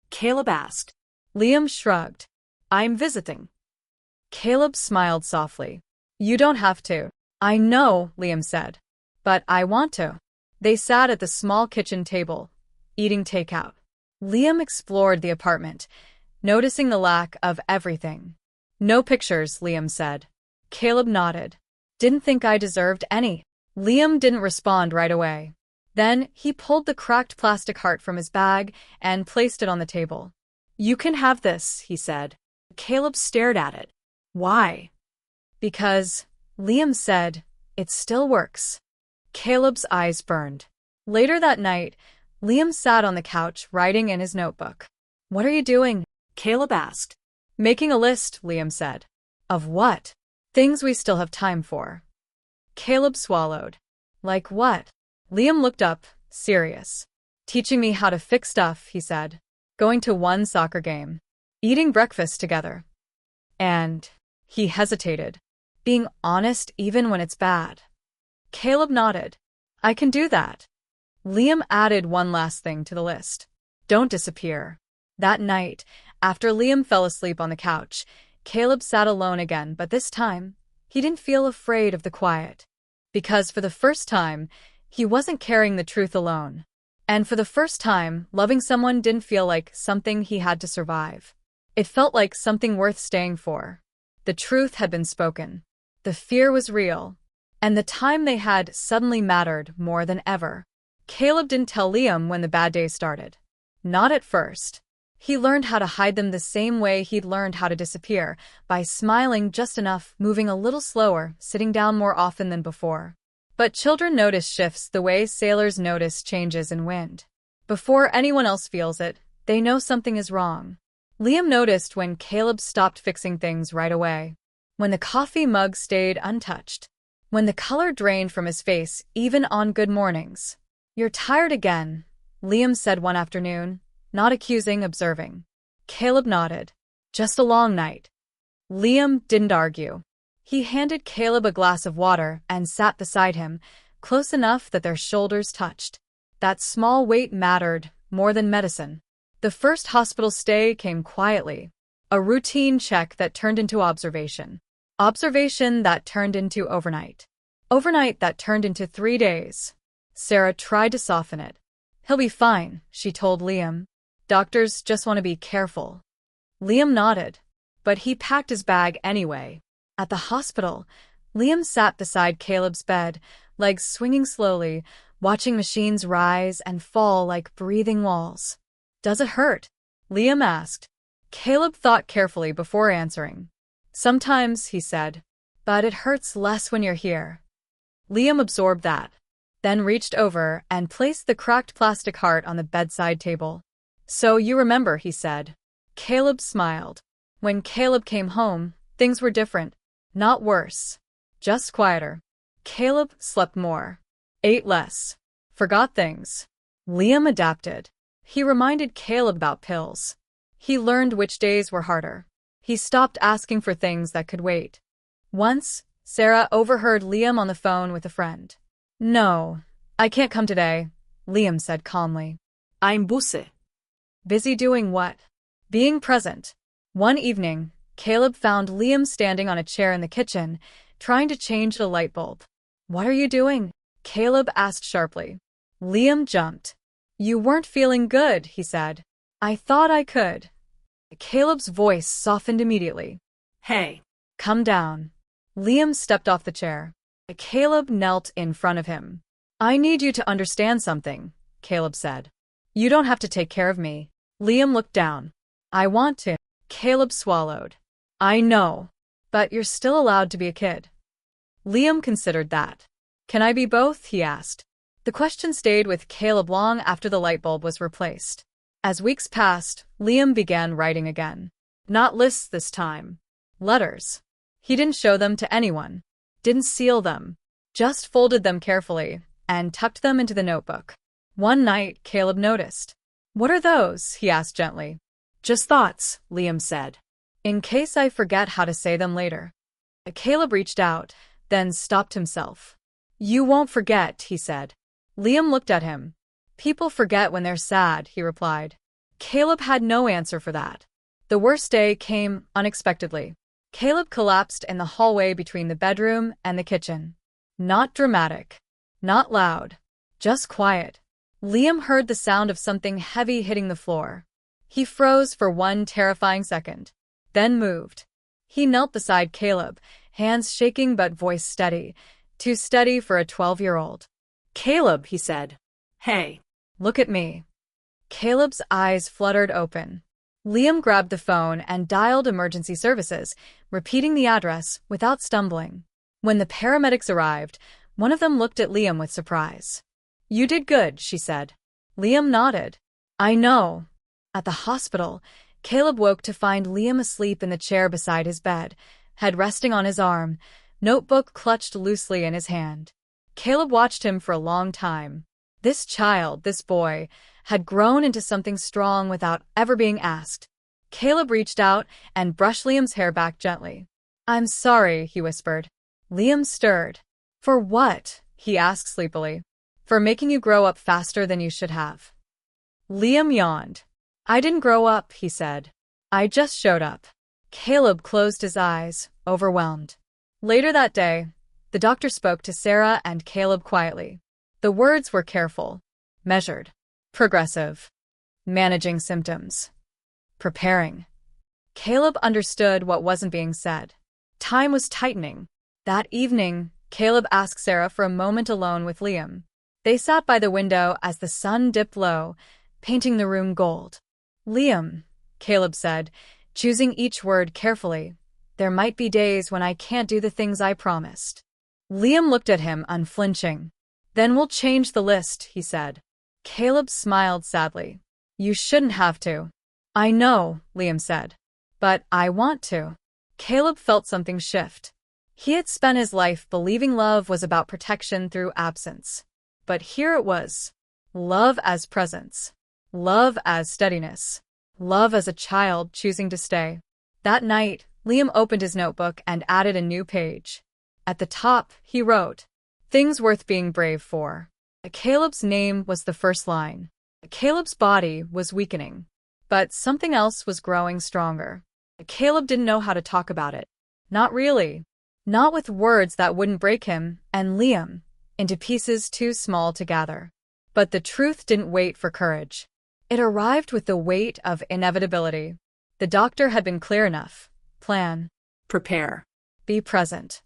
Caleb asked. Liam shrugged. I'm visiting. Caleb smiled softly. You don't have to. I know, Liam said. But I want to. They sat at the small kitchen table, eating takeout. Liam explored the apartment, noticing the lack of everything. No pictures, Liam said. Caleb nodded. Didn't think I deserved any. Liam didn't respond right away. Then he pulled the cracked plastic heart from his bag and placed it on the table. You can have this, he said. Caleb stared at it. Why? Because, Liam said, it still works. Caleb's eyes burned. Later that night, Liam sat on the couch writing in his notebook. What are you doing? Caleb asked. Making a list, Liam said. Of what? Things we still have time for. Caleb swallowed. Like what? Liam looked up, serious. Teaching me how to fix stuff, he said. Going to one soccer game. Eating breakfast together. And he hesitated. Being honest even when it's bad. Caleb nodded. I can do that. Liam added one last thing to the list. Don't disappear. That night, after Liam fell asleep on the couch, Caleb sat alone again, but this time, he didn't feel afraid of the quiet. Because for the first time, he wasn't carrying the truth alone. And for the first time, loving someone didn't feel like something he had to survive. It felt like something worth staying for. The truth had been spoken. The fear was real. And the time they had suddenly mattered more than ever. Caleb didn't tell Liam when the bad days started. Not at first. He learned how to hide them the same way he'd learned how to disappear, by smiling just enough, moving a little slower, sitting down more often than before. But children notice shifts the way sailors notice changes in wind. Before anyone else feels it, they know something is wrong. Liam noticed when Caleb stopped fixing things right away. When the coffee mug stayed untouched. When the color drained from his face, even on good mornings. You're tired again, Liam said one afternoon, not accusing, observing. Caleb nodded. Just a long night. Liam didn't argue. He handed Caleb a glass of water and sat beside him, close enough that their shoulders touched. That small weight mattered more than medicine. The first hospital stay came quietly. A routine check that turned into observation. Observation that turned into overnight. Overnight that turned into 3 days. Sarah tried to soften it. He'll be fine, she told Liam. Doctors just want to be careful. Liam nodded, but he packed his bag anyway. At the hospital, Liam sat beside Caleb's bed, legs swinging slowly, watching machines rise and fall like breathing walls. Does it hurt? Liam asked. Caleb thought carefully before answering. Sometimes, he said. but it hurts less when you're here. Liam absorbed that, then reached over and placed the cracked plastic heart on the bedside table. So you remember, he said. Caleb smiled. When Caleb came home, things were different. Not worse. Just quieter. Caleb slept more. Ate less. Forgot things. Liam adapted. He reminded Caleb about pills. He learned which days were harder. He stopped asking for things that could wait. Once, Sarah overheard Liam on the phone with a friend. No, I can't come today, Liam said calmly. I'm busy. Busy doing what? Being present. One evening, Caleb found Liam standing on a chair in the kitchen, trying to change the light bulb. What are you doing? Caleb asked sharply. Liam jumped. You weren't feeling good, he said. I thought I could. Caleb's voice softened immediately. Hey. Come down. Liam stepped off the chair. Caleb knelt in front of him. I need you to understand something, Caleb said. You don't have to take care of me. Liam looked down. I want to. Caleb swallowed. I know. But you're still allowed to be a kid. Liam considered that. Can I be both? He asked. The question stayed with Caleb long after the light bulb was replaced. As weeks passed, Liam began writing again. Not lists this time. Letters. He didn't show them to anyone. Didn't seal them. Just folded them carefully and tucked them into the notebook. One night, Caleb noticed. What are those? He asked gently. Just thoughts, Liam said. In case I forget how to say them later. Caleb reached out, then stopped himself. You won't forget, he said. Liam looked at him. People forget when they're sad, he replied. Caleb had no answer for that. The worst day came unexpectedly. Caleb collapsed in the hallway between the bedroom and the kitchen. Not dramatic. Not loud. Just quiet. Liam heard the sound of something heavy hitting the floor. He froze for one terrifying second, then moved. He knelt beside Caleb, hands shaking but voice steady, too steady for a 12-year-old. Caleb, he said. Hey. Look at me. Caleb's eyes fluttered open. Liam grabbed the phone and dialed emergency services, repeating the address without stumbling. When the paramedics arrived, one of them looked at Liam with surprise. You did good, she said. Liam nodded. I know. At the hospital, Caleb woke to find Liam asleep in the chair beside his bed, head resting on his arm, notebook clutched loosely in his hand. Caleb watched him for a long time. This child, this boy, had grown into something strong without ever being asked. Caleb reached out and brushed Liam's hair back gently. I'm sorry, he whispered. Liam stirred. For what? He asked sleepily. For making you grow up faster than you should have. Liam yawned. I didn't grow up, he said. I just showed up. Caleb closed his eyes, overwhelmed. Later that day, the doctor spoke to Sarah and Caleb quietly. The words were careful, measured, progressive, managing symptoms, preparing. Caleb understood what wasn't being said. Time was tightening. That evening, Caleb asked Sarah for a moment alone with Liam. They sat by the window as the sun dipped low, painting the room gold. Liam, Caleb said, choosing each word carefully, there might be days when I can't do the things I promised. Liam looked at him unflinching. Then we'll change the list, he said. Caleb smiled sadly. You shouldn't have to. I know, Liam said. But I want to. Caleb felt something shift. He had spent his life believing love was about protection through absence. But here it was. Love as presence. Love as steadiness. Love as a child choosing to stay. That night, Liam opened his notebook and added a new page. At the top, he wrote, Things worth being brave for. Caleb's name was the first line. Caleb's body was weakening. But something else was growing stronger. Caleb didn't know how to talk about it. Not really. Not with words that wouldn't break him and Liam into pieces too small to gather. But the truth didn't wait for courage. It arrived with the weight of inevitability. The doctor had been clear enough. Plan. Prepare. Be present.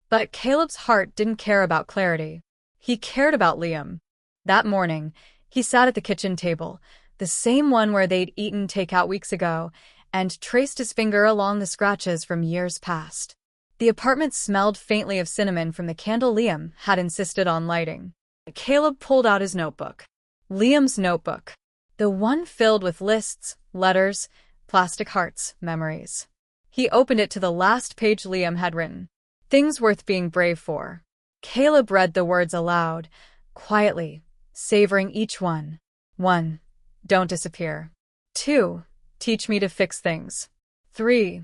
But Caleb's heart didn't care about clarity. He cared about Liam. That morning, he sat at the kitchen table, the same one where they'd eaten takeout weeks ago, and traced his finger along the scratches from years past. The apartment smelled faintly of cinnamon from the candle Liam had insisted on lighting. Caleb pulled out his notebook. Liam's notebook. The one filled with lists, letters, plastic hearts, memories. He opened it to the last page Liam had written. Things worth being brave for. Caleb read the words aloud, quietly, savoring each one. 1. Don't disappear. 2. Teach me to fix things. 3.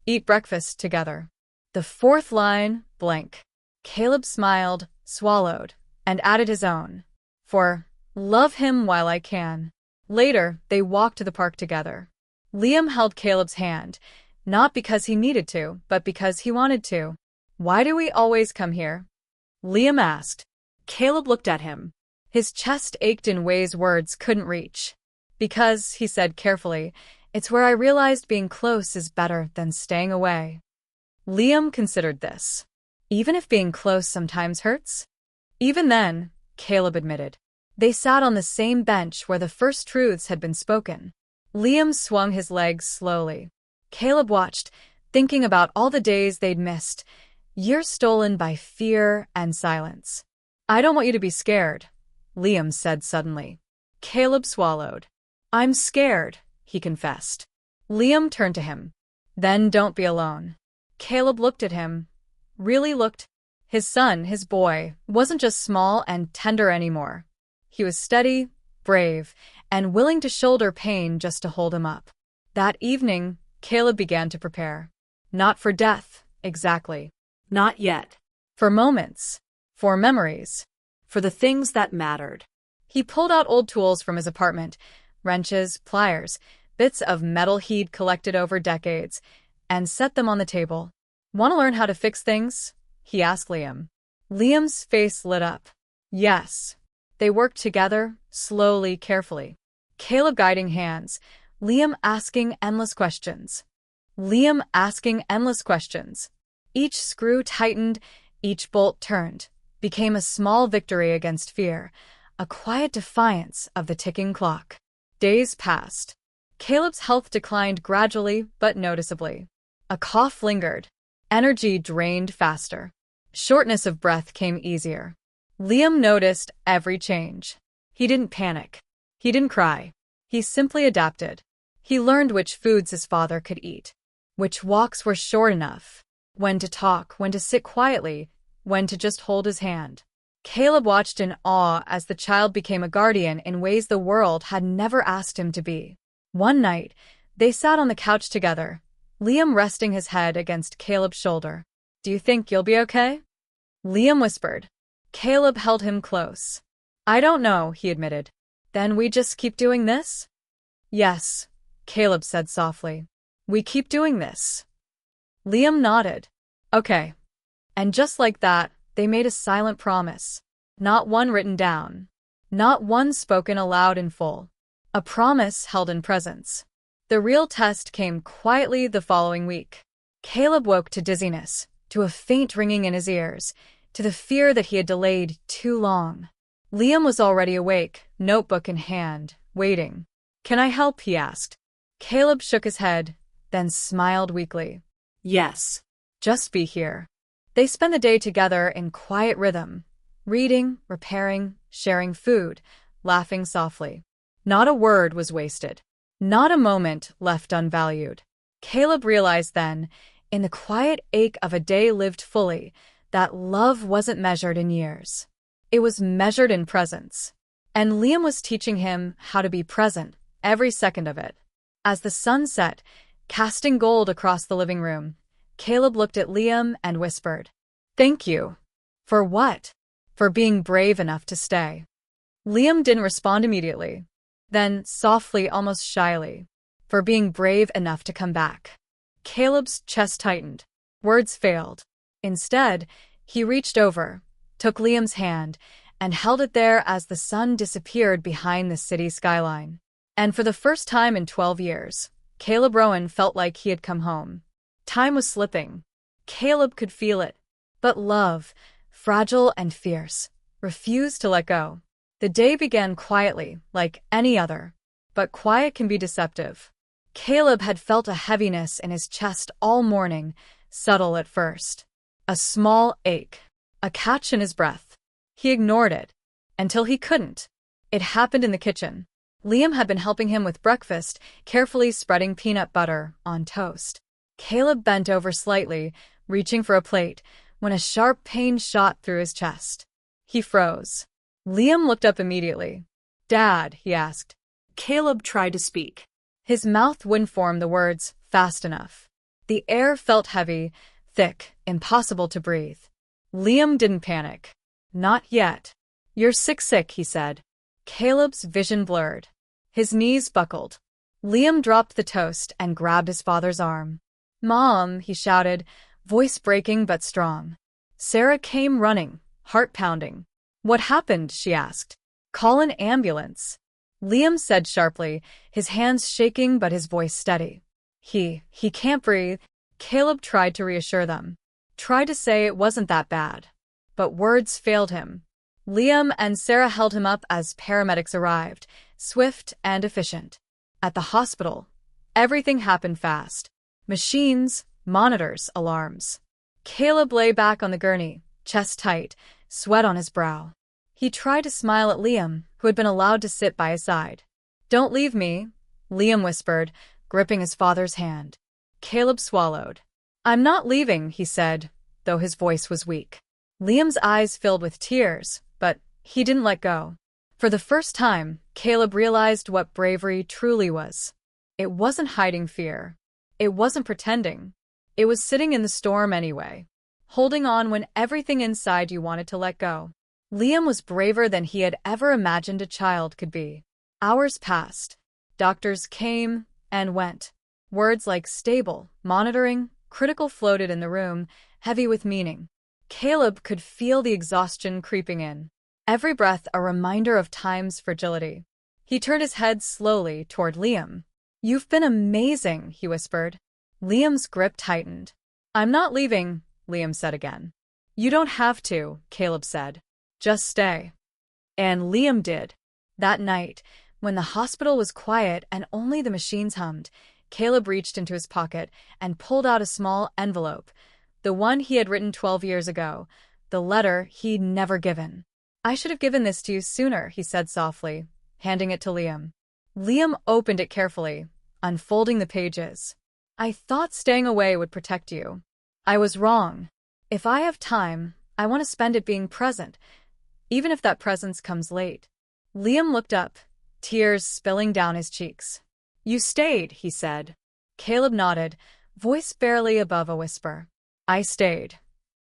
Eat breakfast together. The fourth line, blank. Caleb smiled, swallowed, and added his own. 4. Love him while I can. Later, they walked to the park together. Liam held Caleb's hand, not because he needed to, but because he wanted to. Why do we always come here? Liam asked. Caleb looked at him. His chest ached in ways words couldn't reach. Because, he said carefully, it's where I realized being close is better than staying away. Liam considered this. Even if being close sometimes hurts? Even then, Caleb admitted. They sat on the same bench where the first truths had been spoken. Liam swung his legs slowly. Caleb watched, thinking about all the days they'd missed, years stolen by fear and silence. I don't want you to be scared, Liam said suddenly. Caleb swallowed. I'm scared, he confessed. Liam turned to him. Then don't be alone. Caleb looked at him. Really looked. His son, his boy, wasn't just small and tender anymore. He was steady, brave, and willing to shoulder pain just to hold him up. That evening, Caleb began to prepare. Not for death, exactly. Not yet. For moments. For memories. For the things that mattered. He pulled out old tools from his apartment, wrenches, pliers, bits of metal he'd collected over decades, and set them on the table. Want to learn how to fix things? He asked Liam. Liam's face lit up. Yes. They worked together, slowly, carefully. Caleb guiding hands, Liam asking endless questions. Each screw tightened, each bolt turned, became a small victory against fear, a quiet defiance of the ticking clock. Days passed. Caleb's health declined gradually but noticeably. A cough lingered. Energy drained faster. Shortness of breath came easier. Liam noticed every change. He didn't panic. He didn't cry. He simply adapted. He learned which foods his father could eat, which walks were short enough, when to talk, when to sit quietly, when to just hold his hand. Caleb watched in awe as the child became a guardian in ways the world had never asked him to be. One night, they sat on the couch together, Liam resting his head against Caleb's shoulder. Do you think you'll be okay? Liam whispered. Caleb held him close. I don't know, he admitted. Then we just keep doing this? Yes, Caleb said softly. We keep doing this. Liam nodded. Okay. And just like that, they made a silent promise. Not one written down. Not one spoken aloud in full. A promise held in presence. The real test came quietly the following week. Caleb woke to dizziness, to a faint ringing in his ears, to the fear that he had delayed too long. Liam was already awake, notebook in hand, waiting. Can I help? He asked. Caleb shook his head, then smiled weakly. Yes. Just be here. They spent the day together in quiet rhythm, reading, repairing, sharing food, laughing softly. Not a word was wasted. Not a moment left unvalued. Caleb realized then, in the quiet ache of a day lived fully, that love wasn't measured in years. It was measured in presence. And Liam was teaching him how to be present, every second of it. As the sun set, casting gold across the living room, Caleb looked at Liam and whispered, Thank you. For what? For being brave enough to stay. Liam didn't respond immediately. Then, softly, almost shyly, for being brave enough to come back. Caleb's chest tightened. Words failed. Instead, he reached over, took Liam's hand, and held it there as the sun disappeared behind the city skyline. And for the first time in 12 years, Caleb Rowan felt like he had come home. Time was slipping. Caleb could feel it. But love, fragile and fierce, refused to let go. The day began quietly, like any other. But quiet can be deceptive. Caleb had felt a heaviness in his chest all morning, subtle at first. A small ache, a catch in his breath. He ignored it, until he couldn't. It happened in the kitchen. Liam had been helping him with breakfast, carefully spreading peanut butter on toast. Caleb bent over slightly, reaching for a plate, when a sharp pain shot through his chest. He froze. Liam looked up immediately. "Dad," he asked. Caleb tried to speak. His mouth wouldn't form the words fast enough. The air felt heavy, thick, impossible to breathe. Liam didn't panic. "Not yet." "You're sick," he said. Caleb's vision blurred. His knees buckled. Liam dropped the toast and grabbed his father's arm. "Mom," he shouted, voice breaking but strong. Sarah came running, heart pounding. "What happened?" she asked. "Call an ambulance." Liam said sharply, his hands shaking but his voice steady. He can't breathe." Caleb tried to reassure them. Tried to say it wasn't that bad. But words failed him. Liam and Sarah held him up as paramedics arrived, swift and efficient. At the hospital, everything happened fast. Machines, monitors, alarms. Caleb lay back on the gurney, chest tight, sweat on his brow. He tried to smile at Liam, who had been allowed to sit by his side. "Don't leave me," Liam whispered, gripping his father's hand. Caleb swallowed. "I'm not leaving," he said, though his voice was weak. Liam's eyes filled with tears, but he didn't let go. For the first time, Caleb realized what bravery truly was. It wasn't hiding fear. It wasn't pretending. It was sitting in the storm anyway, holding on when everything inside you wanted to let go. Liam was braver than he had ever imagined a child could be. Hours passed. Doctors came and went. Words like stable, monitoring, critical floated in the room, heavy with meaning. Caleb could feel the exhaustion creeping in. Every breath a reminder of time's fragility. He turned his head slowly toward Liam. "You've been amazing," he whispered. Liam's grip tightened. "I'm not leaving," Liam said again. "You don't have to," Caleb said. "Just stay." And Liam did. That night, when the hospital was quiet and only the machines hummed, Caleb reached into his pocket and pulled out a small envelope, the one he had written 12 years ago, the letter he'd never given. "I should have given this to you sooner," he said softly, handing it to Liam. Liam opened it carefully, unfolding the pages. "I thought staying away would protect you. I was wrong. If I have time, I want to spend it being present, even if that presence comes late." Liam looked up, tears spilling down his cheeks. "You stayed," he said. Caleb nodded, voice barely above a whisper. "I stayed."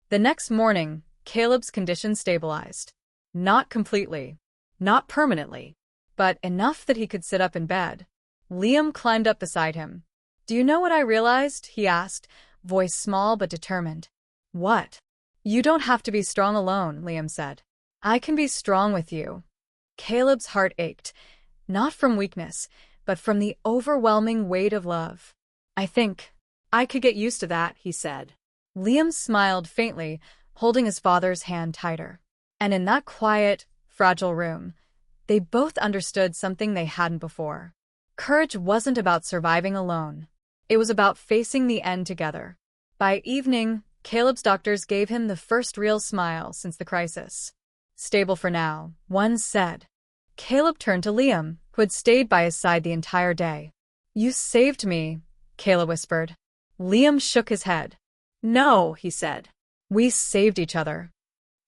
The next morning, Caleb's condition stabilized. Not completely, not permanently, but enough that he could sit up in bed. Liam climbed up beside him. "Do you know what I realized?" he asked, voice small but determined. "What?" "You don't have to be strong alone," Liam said. "I can be strong with you." Caleb's heart ached, not from weakness, but from the overwhelming weight of love. "I think I could get used to that," he said. Liam smiled faintly, holding his father's hand tighter. And in that quiet, fragile room, they both understood something they hadn't before. Courage wasn't about surviving alone. It was about facing the end together. By evening, Caleb's doctors gave him the first real smile since the crisis. "Stable for now," one said. Caleb turned to Liam, who had stayed by his side the entire day. "You saved me," Caleb whispered. Liam shook his head. "No," he said. "We saved each other."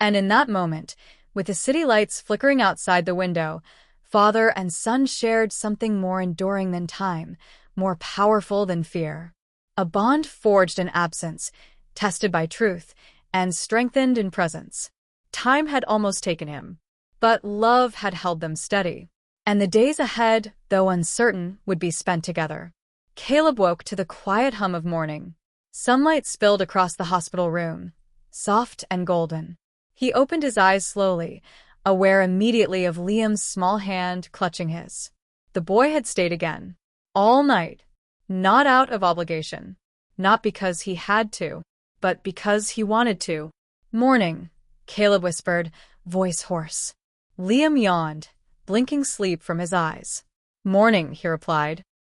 And in that moment, with the city lights flickering outside the window, father and son shared something more enduring than time, more powerful than fear. A bond forged in absence, tested by truth, and strengthened in presence. Time had almost taken him, but love had held them steady. And the days ahead, though uncertain, would be spent together. Caleb woke to the quiet hum of morning. Sunlight spilled across the hospital room, soft and golden. He opened his eyes slowly, aware immediately of Liam's small hand clutching his. The boy had stayed again. All night. Not out of obligation. Not because he had to, but because he wanted to. "Morning," Caleb whispered, voice hoarse. Liam yawned, blinking sleep from his eyes. "Morning," he replied.